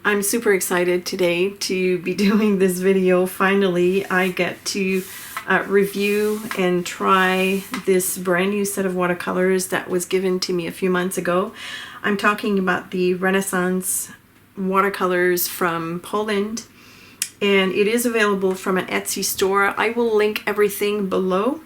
I'm super excited today to be doing this video. Finally, I get to review and try this brand new set of watercolors that was given to me a few months ago. I'm talking about the Renesans watercolors from Poland, and it is available from an Etsy store. I will link everything below.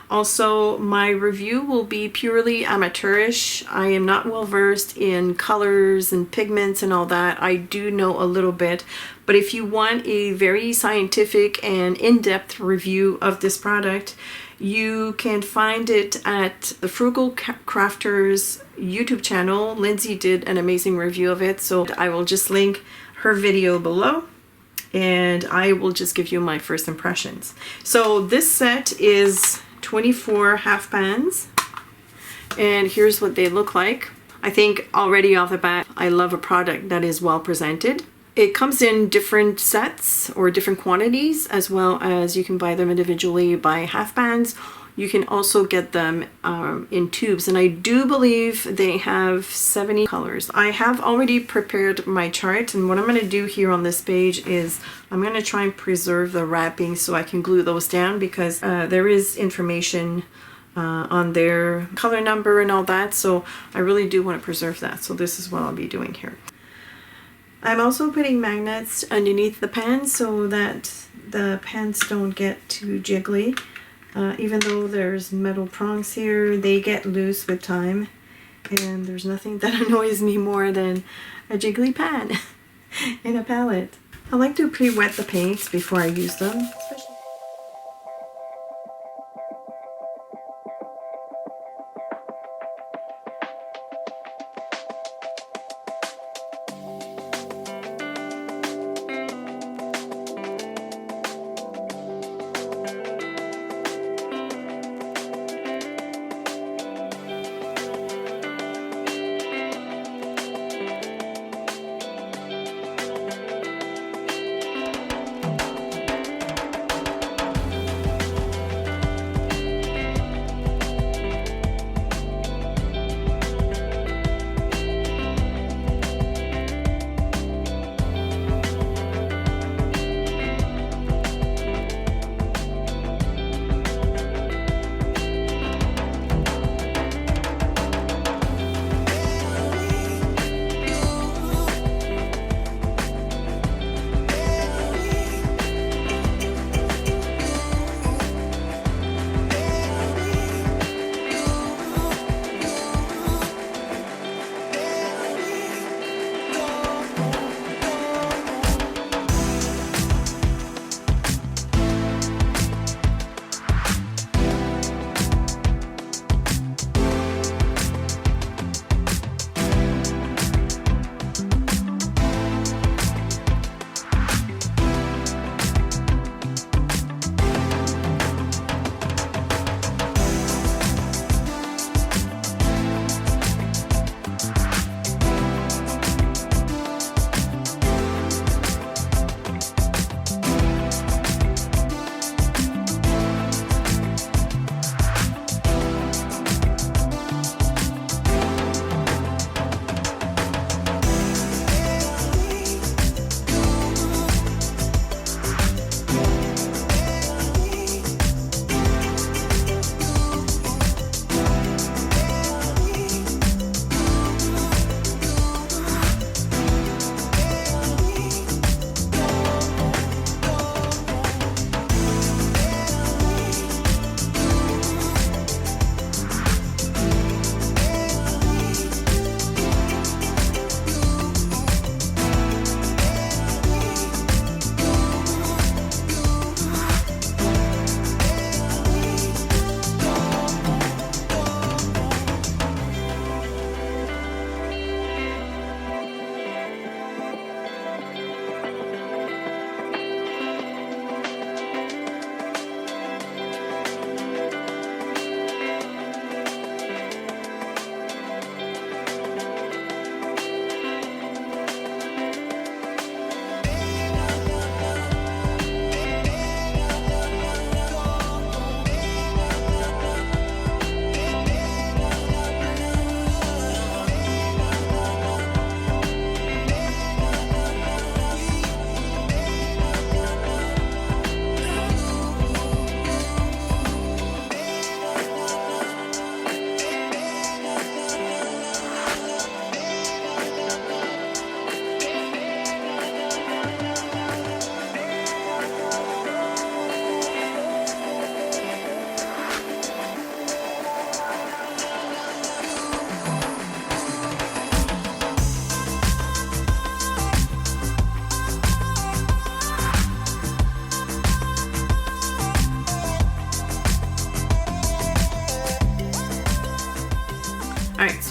Also, my review will be purely amateurish. I am not well versed in colors and pigments and all that. I do know a little bit, but if you want a very scientific and in-depth review of this product, you can find it at the Frugal Crafters YouTube channel. Lindsay did an amazing review of it, so I will just link her video below, and I will just give you my first impressions. So this set is 24 half pans, and here's what they look like. I think already off the bat, I love a product that is well presented. It comes in different sets or different quantities, as well as you can buy them individually by half pans. You can also get them in tubes, and I do believe they have 70 colors. I have already prepared my chart, and what I'm going to do here on this page is I'm going to try and preserve the wrapping so I can glue those down, because there is information on their color number and all that, so I really do want to preserve that. So this is what I'll be doing here. I'm also putting magnets underneath the pan so that the pans don't get too jiggly. Even though there's metal prongs here, they get loose with time, and there's nothing that annoys me more than a jiggly pan in a palette. I like to pre-wet the paints before I use them.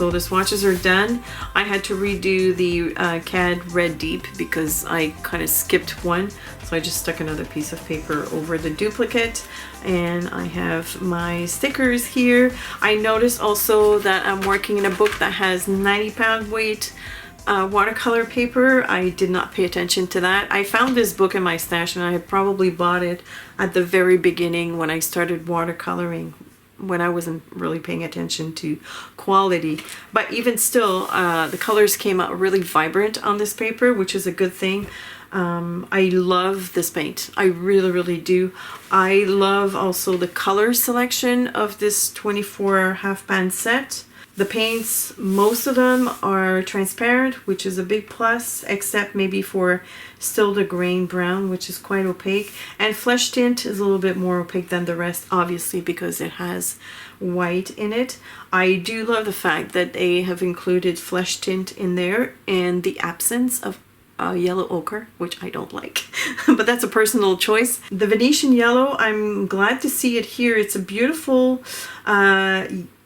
So the swatches are done. I had to redo the CAD Red Deep because I kind of skipped one. So I just stuck another piece of paper over the duplicate, and I have my stickers here. I noticed also that I'm working in a book that has 90-pound weight watercolor paper. I did not pay attention to that. I found this book in my stash, and I had probably bought it at the very beginning when I started watercoloring, when I wasn't really paying attention to quality. But even still, the colors came out really vibrant on this paper, which is a good thing. I love this paint. I really do. I love also the color selection of this 24 half pan set. The paints, most of them are transparent, which is a big plus, except maybe for Still the Grain Brown, which is quite opaque. And Flesh Tint is a little bit more opaque than the rest, obviously, because it has white in it. I do love the fact that they have included Flesh Tint in there and the absence of yellow ochre, which I don't like, but that's a personal choice. The Venetian Yellow, I'm glad to see it here. It's a beautiful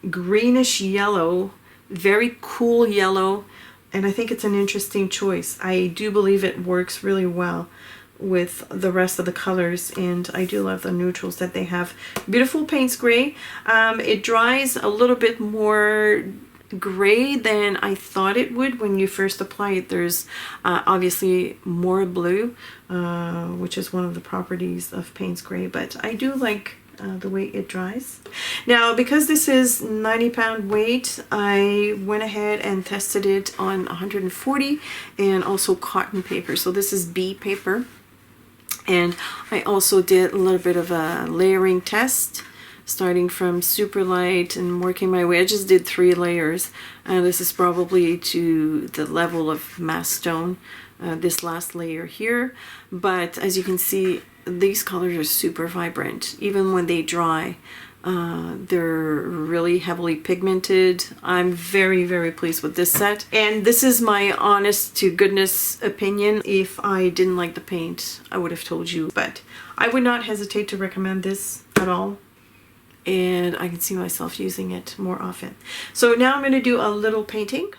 greenish yellow, very cool yellow, and I think it's an interesting choice. I do believe it works really well with the rest of the colors, and I do love the neutrals that they have. Beautiful paints gray. It dries a little bit more gray than I thought it would when you first apply it. There's obviously more blue, which is one of the properties of paints gray, but I do like the way it dries. Now, because this is 90-pound weight, I went ahead and tested it on 140 and also cotton paper. So this is B paper, and I also did a little bit of a layering test, starting from super light and working my way. I just did 3 layers, and this is probably to the level of mass stone, this last layer here. But as you can see, these colors are super vibrant. Even when they dry, they're really heavily pigmented. I'm very pleased with this set, and this is my honest to goodness opinion. If I didn't like the paint, I would have told you, but I would not hesitate to recommend this at all, and I can see myself using it more often. So now I'm going to do a little painting.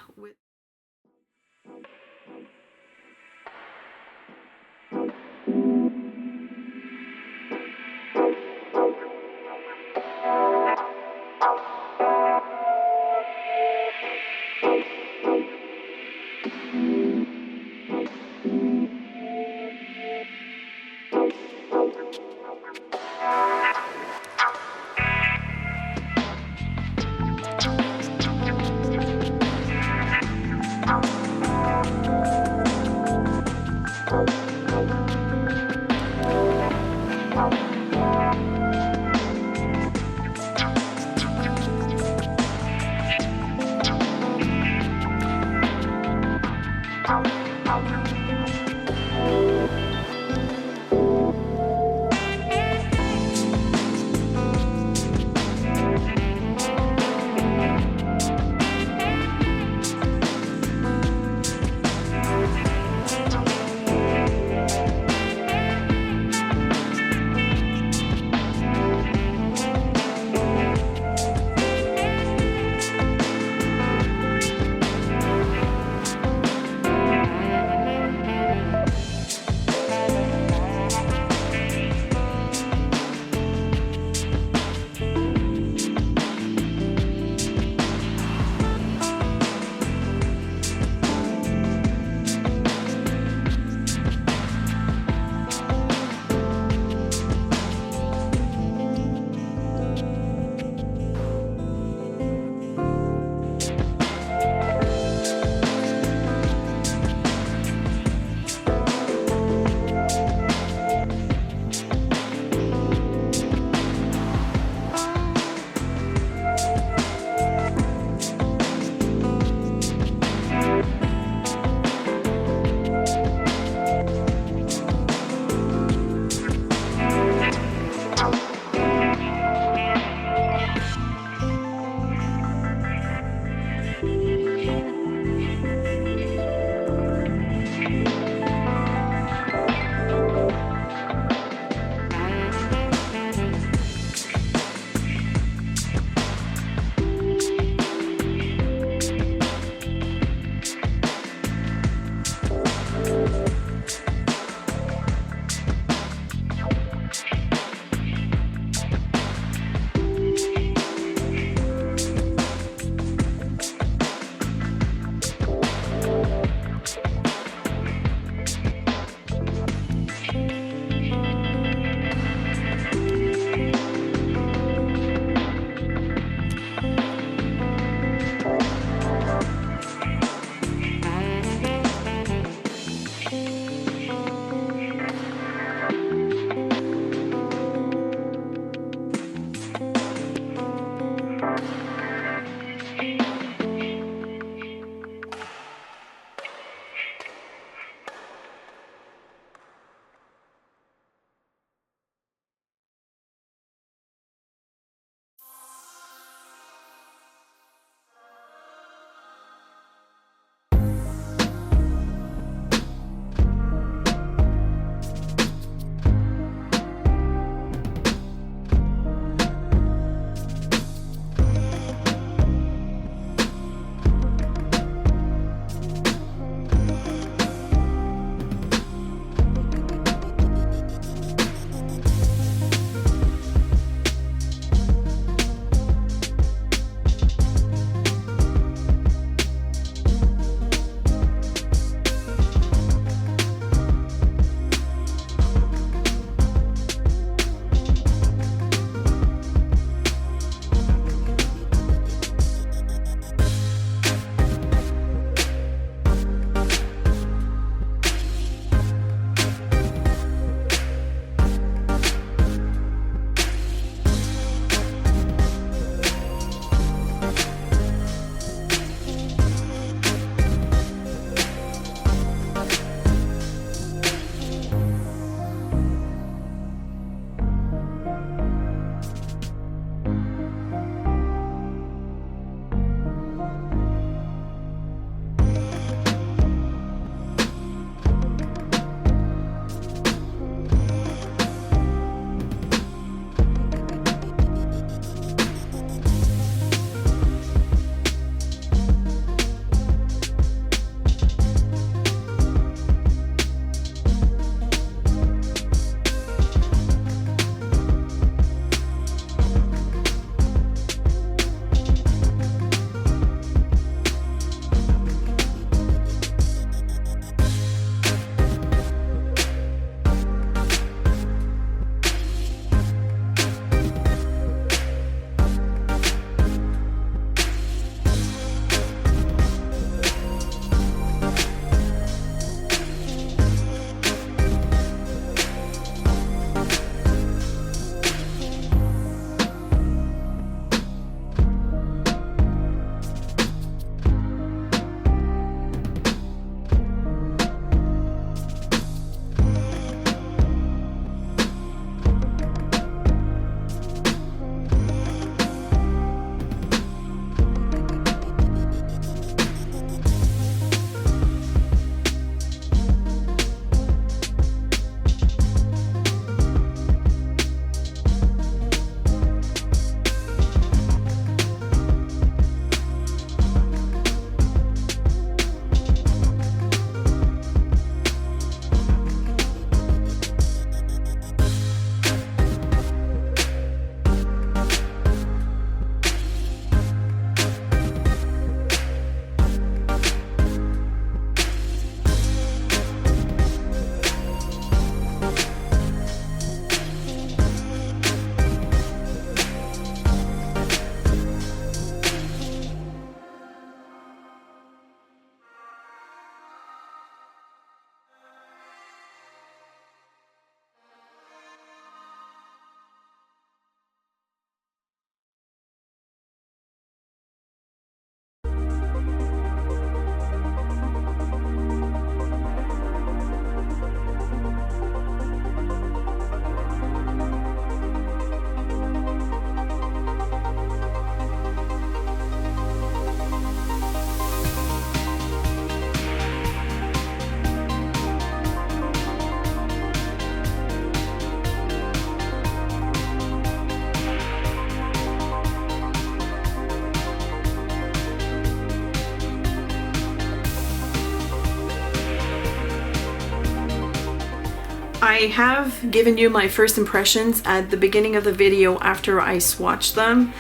I have given you my first impressions at the beginning of the video after I swatched them.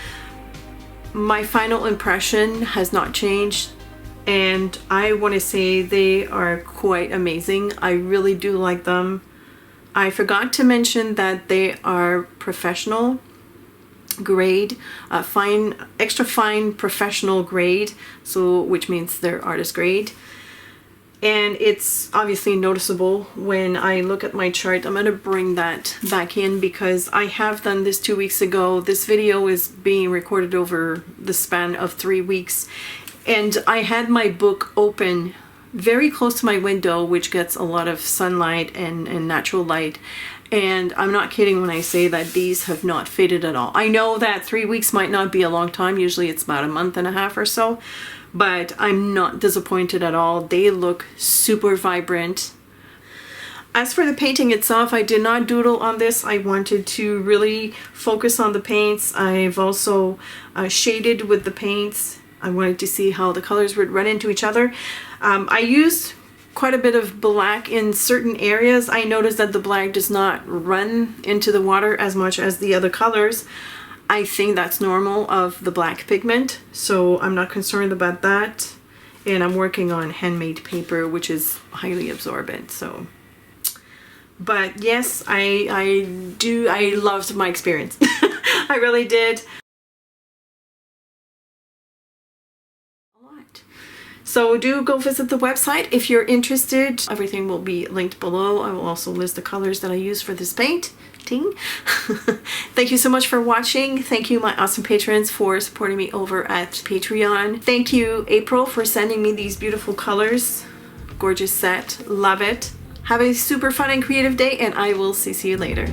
My final impression has not changed, and I want to say they are quite amazing. I really do like them. I forgot to mention that they are professional grade, fine, extra fine professional grade, so which means they're artist grade. And it's obviously noticeable when I look at my chart. I'm going to bring that back in because I have done this 2 weeks ago. This video is being recorded over the span of 3 weeks. And I had my book open very close to my window, which gets a lot of sunlight and natural light. And I'm not kidding when I say that these have not faded at all. I know that 3 weeks might not be a long time. Usually it's about a month and a half or so. But I'm not disappointed at all. They look super vibrant. As for the painting itself, I did not doodle on this. I wanted to really focus on the paints. I've also shaded with the paints. I wanted to see how the colors would run into each other. I used quite a bit of black in certain areas. I noticed that the black does not run into the water as much as the other colors. I think that's normal of the black pigment, so I'm not concerned about that. And I'm working on handmade paper, which is highly absorbent. So, but yes, I loved my experience. I really did. A lot. So do go visit the website if you're interested. Everything will be linked below. I will also list the colors that I use for this paint. Thank you so much for watching. Thank you, my awesome patrons, for supporting me over at Patreon. Thank you, April, for sending me these beautiful colors. Gorgeous set. Love it. Have a super fun and creative day, and I will see you later.